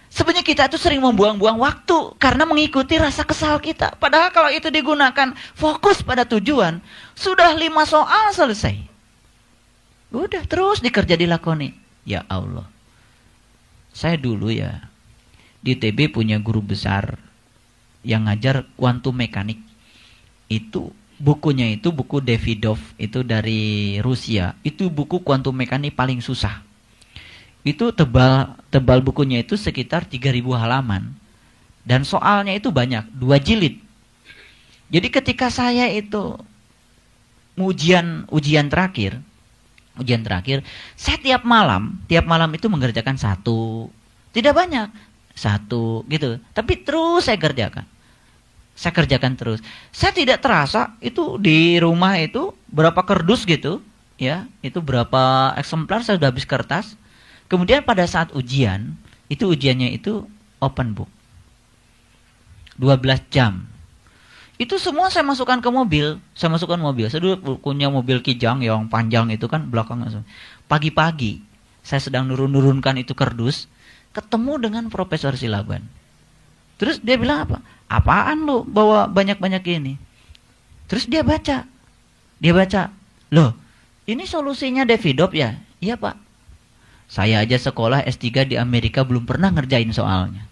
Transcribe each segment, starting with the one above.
Sebenarnya kita itu sering membuang-buang waktu karena mengikuti rasa kesal kita. Padahal kalau itu digunakan fokus pada tujuan, sudah 5 soal selesai. Udah terus dikerja dilakoni. Ya Allah. Saya dulu ya di TB punya guru besar yang ngajar kuantum mekanik. Itu bukunya itu buku Davidov, itu dari Rusia. Itu buku kuantum mekanik paling susah. Itu tebal bukunya itu sekitar 3.000 halaman. Dan soalnya itu banyak, 2 jilid. Jadi ketika saya itu ujian terakhir, saya tiap malam itu mengerjakan 1, tidak banyak, 1 gitu. Tapi terus saya kerjakan terus. Saya tidak terasa itu di rumah itu berapa kardus gitu, ya, itu berapa eksemplar saya sudah habis kertas. Kemudian pada saat ujiannya itu open book. 12 jam. Itu semua saya masukkan ke mobil. Saya dulu punya mobil Kijang yang panjang itu kan belakangnya. Pagi-pagi saya sedang nurunkan itu kardus, ketemu dengan Profesor Silaban. Terus dia bilang apa? Apaan lu bawa banyak-banyak ini? Terus dia baca. Loh, ini solusinya Davidov ya? Iya Pak. Saya aja sekolah S3 di Amerika belum pernah ngerjain soalnya.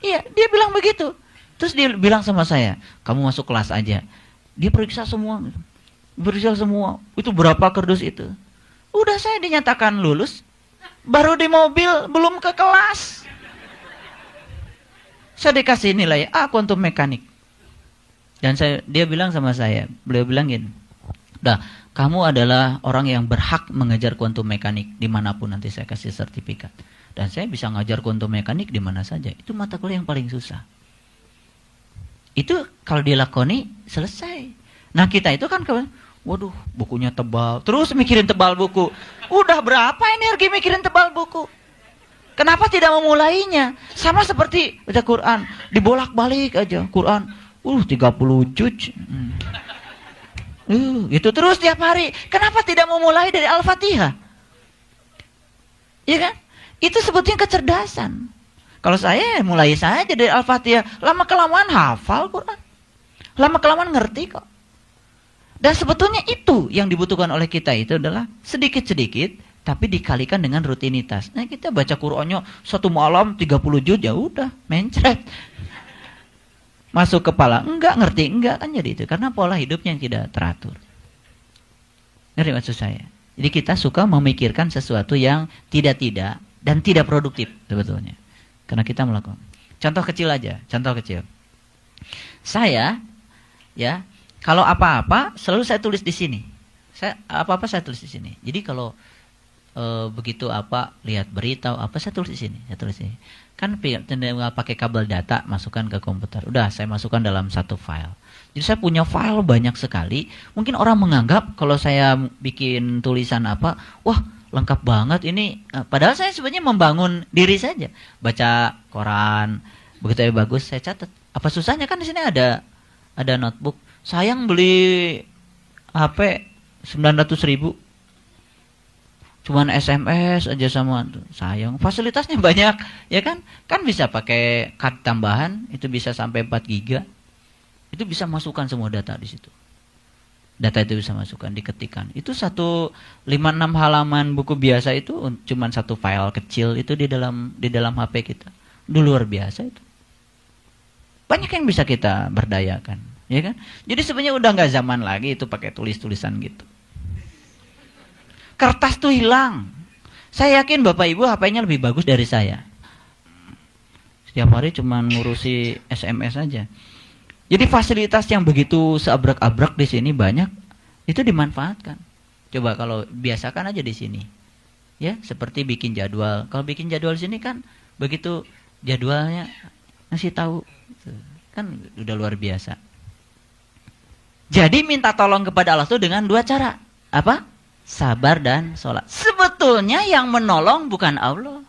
Iya, dia bilang begitu. Terus dia bilang sama saya, kamu masuk kelas aja. Dia periksa semua. Itu berapa kardus itu? Udah saya dinyatakan lulus. Baru di mobil, belum ke kelas. Saya dikasih nilai A kuantum mekanik. Dan dia bilang sama saya, beliau bilang gini, udah, kamu adalah orang yang berhak mengajar kuantum mekanik dimanapun nanti saya kasih sertifikat. Dan saya bisa ngajar kuantum mekanik di mana saja. Itu mata kuliah yang paling susah. Itu kalau dilakoni selesai. Nah kita itu kan, waduh bukunya tebal. Terus mikirin tebal buku. Udah berapa energi mikirin tebal buku? Kenapa tidak memulainya? Sama seperti baca Quran. Dibolak-balik aja Quran. 30 juz. Itu terus tiap hari. Kenapa tidak memulai dari Al-Fatihah? Iya kan? Itu sebetulnya kecerdasan. Kalau saya mulai saja dari Al-Fatihah, lama-kelamaan hafal Quran. Lama-kelamaan ngerti kok. Dan sebetulnya itu yang dibutuhkan oleh kita itu adalah sedikit-sedikit, tapi dikalikan dengan rutinitas. Nah kita baca Qurannya 1 malam 30 juz, ya udah, mencret. Masuk kepala, enggak ngerti, enggak kan jadi itu. Karena pola hidupnya yang tidak teratur. Ngerti maksud saya? Jadi kita suka memikirkan sesuatu yang tidak-tidak dan tidak produktif sebetulnya. Karena kita melakukan. Contoh kecil aja, contoh kecil. Saya, ya, kalau apa-apa selalu saya tulis di sini. Apa-apa saya tulis di sini. Jadi kalau begitu apa, lihat berita, apa saya tulis di sini. Kan tinggal pakai kabel data, masukkan ke komputer. Udah, saya masukkan dalam satu file. Jadi saya punya file banyak sekali. Mungkin orang menganggap kalau saya bikin tulisan apa, wah lengkap banget ini. Padahal saya sebenarnya membangun diri saja. Baca koran, begitu bagus saya catat. Apa susahnya, kan di sini ada notebook. Sayang beli HP 900.000. Cuman SMS aja sama, sayang. Fasilitasnya banyak, ya kan? Kan bisa pakai card tambahan, itu bisa sampai 4 GB. Itu bisa masukkan semua data di situ. Data itu bisa masukkan, diketikkan. Itu 56 halaman buku biasa itu cuman satu file kecil itu di dalam HP kita. Itu luar biasa itu. Banyak yang bisa kita berdayakan, ya kan? Jadi sebenarnya udah nggak zaman lagi itu pakai tulis-tulisan gitu. Kertas tuh hilang. Saya yakin Bapak Ibu HP-nya lebih bagus dari saya. Setiap hari cuma ngurusi SMS aja. Jadi fasilitas yang begitu seabrak-abrak di sini banyak, itu dimanfaatkan. Coba kalau biasakan aja di sini. Ya, seperti bikin jadwal. Kalau bikin jadwal di sini kan begitu jadwalnya ngasih tahu. Kan udah luar biasa. Jadi minta tolong kepada Allah itu dengan 2 cara. Apa? Sabar dan sholat. Sebetulnya yang menolong bukan Allah.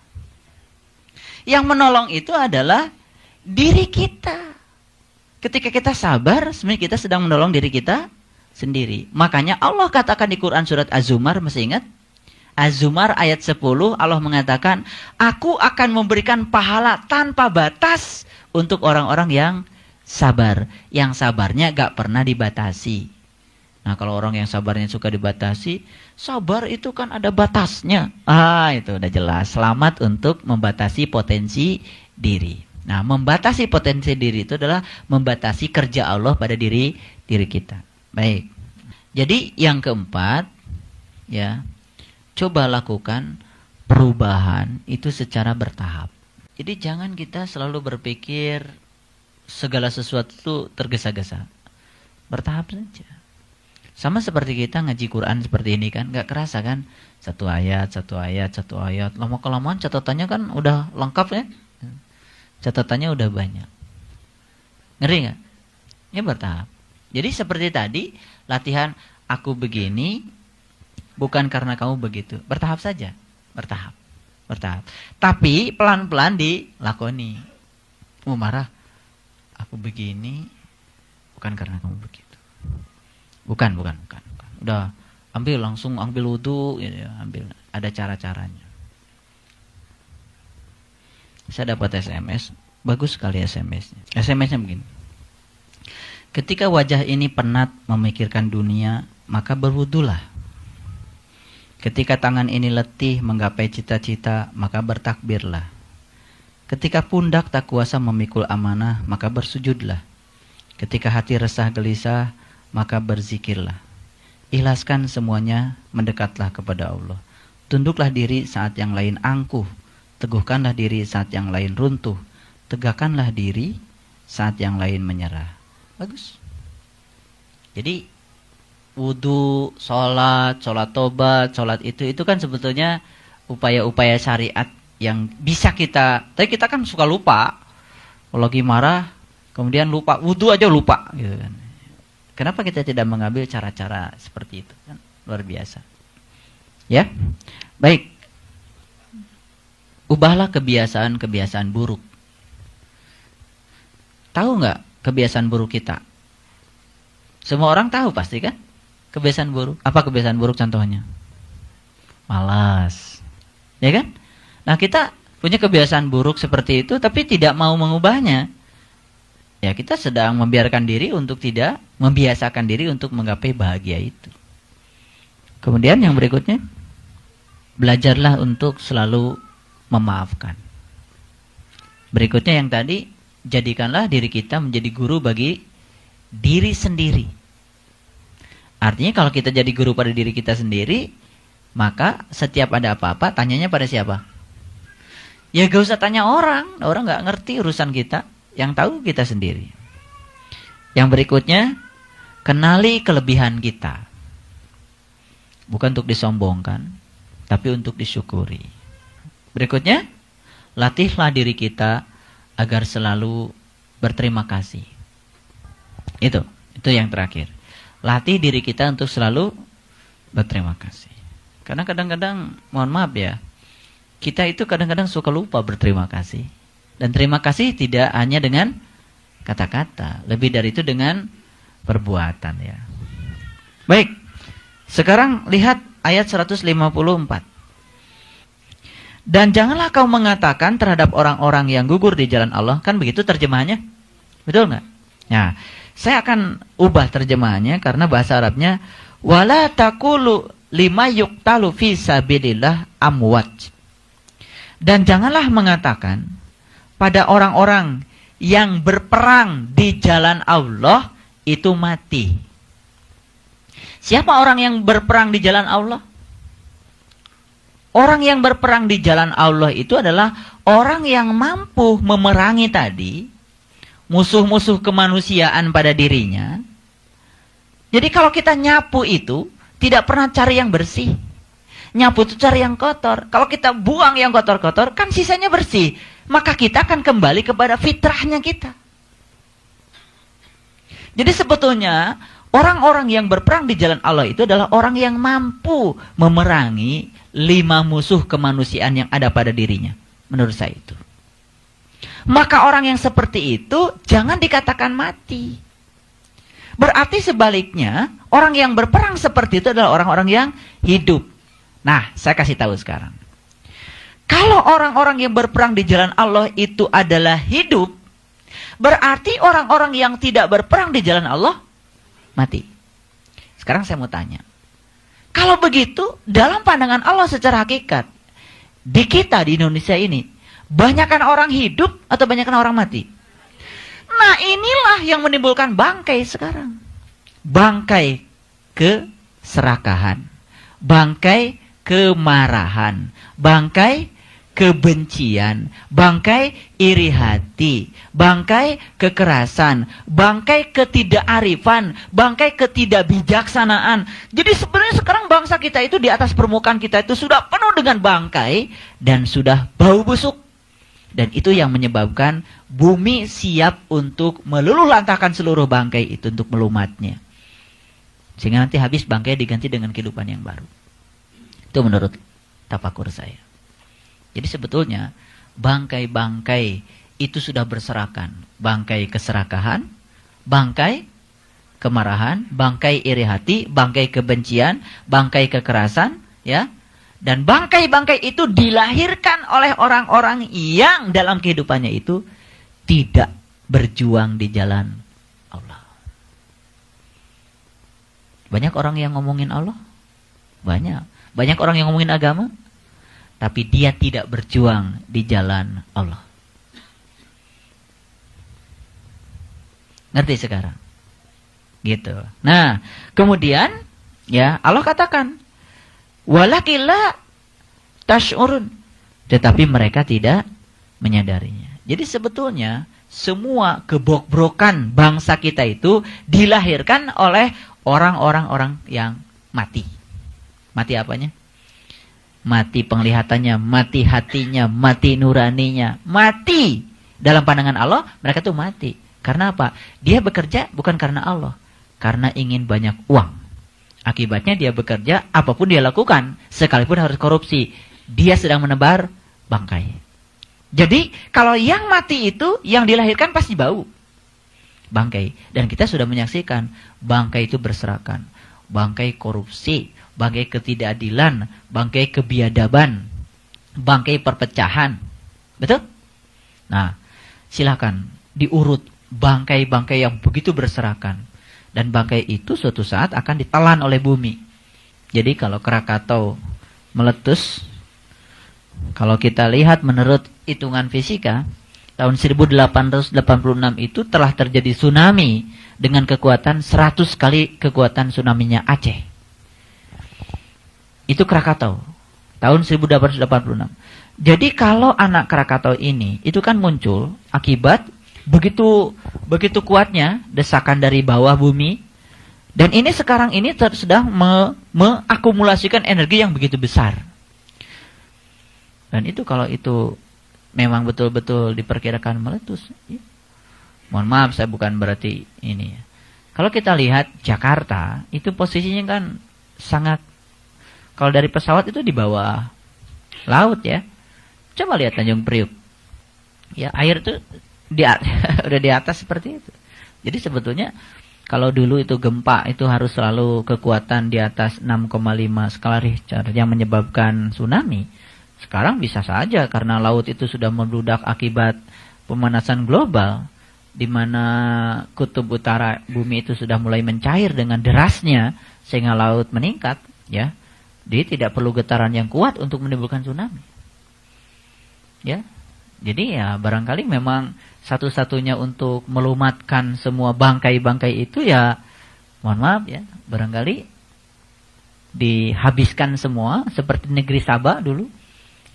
Yang menolong itu adalah diri kita. Ketika kita sabar, sebenarnya kita sedang menolong diri kita sendiri. Makanya Allah katakan di Quran surat Az-Zumar, masih ingat? Az-Zumar ayat 10 Allah mengatakan, aku akan memberikan pahala tanpa batas untuk orang-orang yang sabar. Yang sabarnya gak pernah dibatasi. Nah kalau orang yang sabarnya suka dibatasi, sabar itu kan ada batasnya. Itu udah jelas. Selamat untuk membatasi potensi diri. Nah membatasi potensi diri itu adalah membatasi kerja Allah pada diri kita. Baik. Jadi yang keempat, ya, coba lakukan perubahan itu secara bertahap. Jadi jangan kita selalu berpikir segala sesuatu itu tergesa-gesa. Bertahap saja. Sama seperti kita ngaji Quran seperti ini kan, gak kerasa kan? Satu ayat. Lama-kelamaan catatannya kan udah lengkap ya. Catatannya udah banyak. Ngeri gak? Ya bertahap. Jadi seperti tadi, latihan aku begini, bukan karena kamu begitu. Bertahap saja. Bertahap. Tapi pelan-pelan dilakoni. Mau marah? Aku begini, bukan karena kamu begitu. Bukan. Udah, langsung ambil wudu, ya, ambil. Ada cara-caranya. Saya dapat SMS, bagus sekali SMS-nya. SMS-nya begini. Ketika wajah ini penat memikirkan dunia, maka berwudulah. Ketika tangan ini letih menggapai cita-cita, maka bertakbirlah. Ketika pundak tak kuasa memikul amanah, maka bersujudlah. Ketika hati resah gelisah, maka berzikirlah. Ikhlaskan semuanya, mendekatlah kepada Allah. Tunduklah diri saat yang lain angkuh. Teguhkanlah diri saat yang lain runtuh. Tegakkanlah diri saat yang lain menyerah. Bagus. Jadi wudu, sholat tobat, sholat itu kan sebetulnya upaya-upaya syariat yang bisa kita. Tapi kita kan suka lupa. Kalau lagi marah, kemudian lupa, wudu aja lupa. Gitu kan. Kenapa kita tidak mengambil cara-cara seperti itu? Kan luar biasa. Ya, baik. Ubahlah kebiasaan-kebiasaan buruk. Tahu nggak kebiasaan buruk kita? Semua orang tahu pasti kan? Kebiasaan buruk. Apa kebiasaan buruk contohnya? Malas. Ya kan? Nah kita punya kebiasaan buruk seperti itu tapi tidak mau mengubahnya. Ya kita sedang membiarkan diri untuk tidak membiasakan diri untuk menggapai bahagia itu. Kemudian yang berikutnya, belajarlah untuk selalu memaafkan. Berikutnya yang tadi, jadikanlah diri kita menjadi guru bagi diri sendiri. Artinya kalau kita jadi guru pada diri kita sendiri, maka setiap ada apa-apa, tanyanya pada siapa? Ya gak usah tanya orang gak ngerti urusan kita, yang tahu kita sendiri. Yang berikutnya, kenali kelebihan kita. Bukan untuk disombongkan, tapi untuk disyukuri. Berikutnya, latihlah diri kita agar selalu berterima kasih. Itu yang terakhir. Latih diri kita untuk selalu berterima kasih. Karena kadang-kadang, mohon maaf ya, kita itu kadang-kadang suka lupa berterima kasih. Dan terima kasih tidak hanya dengan kata-kata, lebih dari itu dengan perbuatan ya. Baik, sekarang lihat ayat 154. Dan janganlah kau mengatakan terhadap orang-orang yang gugur di jalan Allah. Kan begitu terjemahannya? Betul nggak? Nah, saya akan ubah terjemahannya karena bahasa Arabnya wala taqulu lima yuqtalu fi sabilillah amwat. Dan janganlah mengatakan pada orang-orang yang berperang di jalan Allah itu mati. Siapa orang yang berperang di jalan Allah? Orang yang berperang di jalan Allah itu adalah orang yang mampu memerangi tadi musuh-musuh kemanusiaan pada dirinya. Jadi kalau kita nyapu itu tidak pernah cari yang bersih. Nyapu itu cari yang kotor. Kalau kita buang yang kotor-kotor kan sisanya bersih. Maka kita akan kembali kepada fitrahnya kita. Jadi sebetulnya orang-orang yang berperang di jalan Allah itu adalah orang yang mampu memerangi 5 musuh kemanusiaan yang ada pada dirinya. Menurut saya itu. Maka orang yang seperti itu jangan dikatakan mati. Berarti sebaliknya, orang yang berperang seperti itu adalah orang-orang yang hidup. Nah, saya kasih tahu sekarang. Kalau orang-orang yang berperang di jalan Allah itu adalah hidup, berarti orang-orang yang tidak berperang di jalan Allah mati. Sekarang saya mau tanya. Kalau begitu, dalam pandangan Allah secara hakikat, di kita di Indonesia ini, banyakkan orang hidup atau banyakkan orang mati? Nah, inilah yang menimbulkan bangkai sekarang. Bangkai keserakahan, bangkai kemarahan, bangkai kebencian, bangkai iri hati, bangkai kekerasan, bangkai ketidakarifan, bangkai ketidakbijaksanaan. Jadi sebenarnya sekarang bangsa kita itu di atas permukaan kita itu sudah penuh dengan bangkai dan sudah bau busuk. Dan itu yang menyebabkan bumi siap untuk meluluh lantahkan seluruh bangkai itu untuk melumatnya. Sehingga nanti habis bangkai diganti dengan kehidupan yang baru. Itu menurut tafakur saya. Jadi sebetulnya bangkai-bangkai itu sudah berserakan. Bangkai keserakahan, bangkai kemarahan, bangkai iri hati, bangkai kebencian, bangkai kekerasan, ya. Dan bangkai-bangkai itu dilahirkan oleh orang-orang yang dalam kehidupannya itu tidak berjuang di jalan Allah. Banyak orang yang ngomongin Allah? Banyak. Banyak orang yang ngomongin agama? Tapi dia tidak berjuang di jalan Allah. Ngerti sekarang? Gitu. Nah, kemudian ya Allah katakan, walakilla tash'urun, tetapi mereka tidak menyadarinya. Jadi sebetulnya semua kebobrokan bangsa kita itu dilahirkan oleh orang-orang yang mati. Mati apanya? Mati penglihatannya, mati hatinya, mati nuraninya, mati. Dalam pandangan Allah, mereka tuh mati. Karena apa? Dia bekerja bukan karena Allah, karena ingin banyak uang. Akibatnya dia bekerja, apapun dia lakukan, sekalipun harus korupsi, dia sedang menebar bangkai. Jadi, kalau yang mati itu, yang dilahirkan pasti bau bangkai. Dan kita sudah menyaksikan, bangkai itu berserakan. Bangkai korupsi, bangkai ketidakadilan, bangkai kebiadaban, bangkai perpecahan. Betul? Nah, silakan diurut bangkai-bangkai yang begitu berserakan. Dan bangkai itu suatu saat akan ditelan oleh bumi. Jadi kalau Krakatau meletus, kalau kita lihat menurut hitungan fisika, tahun 1886 itu telah terjadi tsunami dengan kekuatan 100 kali kekuatan tsunami-nya Aceh. Itu Krakatau, tahun 1886. Jadi kalau anak Krakatau ini, itu kan muncul akibat begitu kuatnya desakan dari bawah bumi. Dan ini sekarang ini sedang mengakumulasikan energi yang begitu besar. Dan itu kalau itu memang betul-betul diperkirakan meletus. Ya. Mohon maaf, saya bukan berarti ini. Kalau kita lihat Jakarta, itu posisinya kan sangat, kalau dari pesawat itu di bawah laut ya. Coba lihat Tanjung Priuk. Ya, air itu udah di atas seperti itu. Jadi sebetulnya kalau dulu itu gempa itu harus selalu kekuatan di atas 6,5 skala Richter yang menyebabkan tsunami. Sekarang bisa saja karena laut itu sudah membludak akibat pemanasan global, di mana kutub utara bumi itu sudah mulai mencair dengan derasnya sehingga laut meningkat, ya. Dia tidak perlu getaran yang kuat untuk menimbulkan tsunami. Ya. Jadi ya barangkali memang satu-satunya untuk melumatkan semua bangkai-bangkai itu ya, mohon maaf ya, barangkali dihabiskan semua seperti negeri Sabah dulu.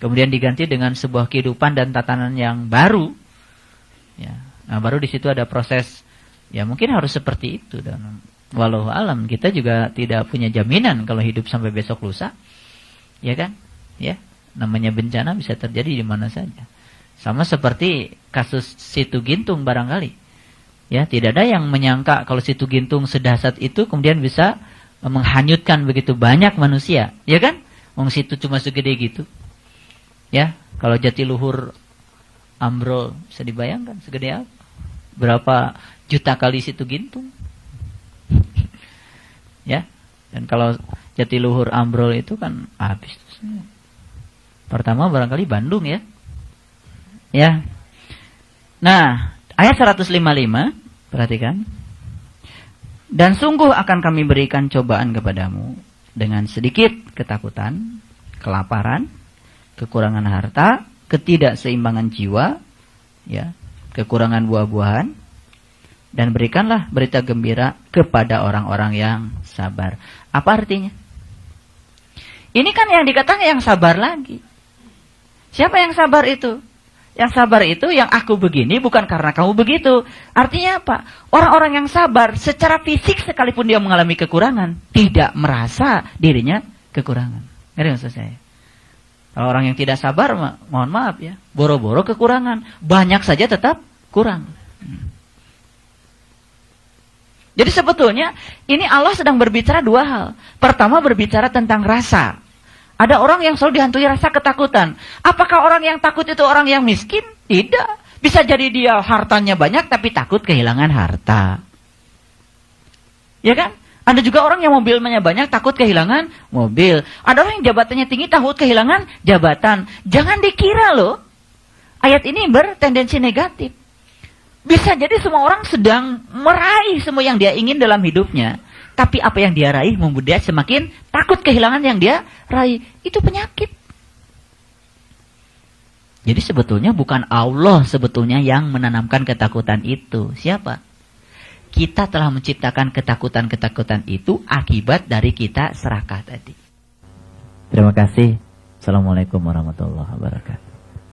Kemudian diganti dengan sebuah kehidupan dan tatanan yang baru. Ya. Nah, baru di situ ada proses, ya mungkin harus seperti itu. Dan walau alam, kita juga tidak punya jaminan kalau hidup sampai besok lusa. Ya kan? Ya, namanya bencana bisa terjadi di mana saja. Sama seperti kasus Situ Gintung barangkali. Ya, tidak ada yang menyangka kalau Situ Gintung sedahsyat itu kemudian bisa menghanyutkan begitu banyak manusia. Ya kan? Wong situ cuma segede gitu. Ya, kalau Jatiluhur ambrol, bisa dibayangkan segede apa? Berapa juta kali Situ Gintung? Ya. Dan kalau Jatiluhur ambrol itu kan habis. Pertama barangkali Bandung ya. Ya. Nah, ayat 155, perhatikan. Dan sungguh akan kami berikan cobaan kepadamu dengan sedikit ketakutan, kelaparan, kekurangan harta, ketidakseimbangan jiwa, ya, kekurangan buah-buahan, dan berikanlah berita gembira kepada orang-orang yang sabar. Apa artinya? Ini kan yang dikatakan yang sabar lagi. Siapa yang sabar itu? Yang sabar itu yang aku begini bukan karena kamu begitu. Artinya apa? Orang-orang yang sabar secara fisik sekalipun dia mengalami kekurangan, tidak merasa dirinya kekurangan. Ngerti maksud saya? Kalau orang yang tidak sabar, mohon maaf ya, boro-boro kekurangan. Banyak saja tetap kurang. Jadi sebetulnya ini Allah sedang berbicara dua hal. Pertama berbicara tentang rasa. Ada orang yang selalu dihantui rasa ketakutan. Apakah orang yang takut itu orang yang miskin? Tidak. Bisa jadi dia hartanya banyak tapi takut kehilangan harta. Ya kan? Ada juga orang yang mobilnya banyak takut kehilangan mobil. Ada orang yang jabatannya tinggi takut kehilangan jabatan. Jangan dikira loh, ayat ini bertendensi negatif. Bisa jadi semua orang sedang meraih semua yang dia ingin dalam hidupnya. Tapi apa yang dia raih membuat dia semakin takut kehilangan yang dia raih. Itu penyakit. Jadi sebetulnya bukan Allah sebetulnya yang menanamkan ketakutan itu. Siapa? Kita telah menciptakan ketakutan-ketakutan itu akibat dari kita serakah tadi. Terima kasih. Assalamualaikum warahmatullahi wabarakatuh.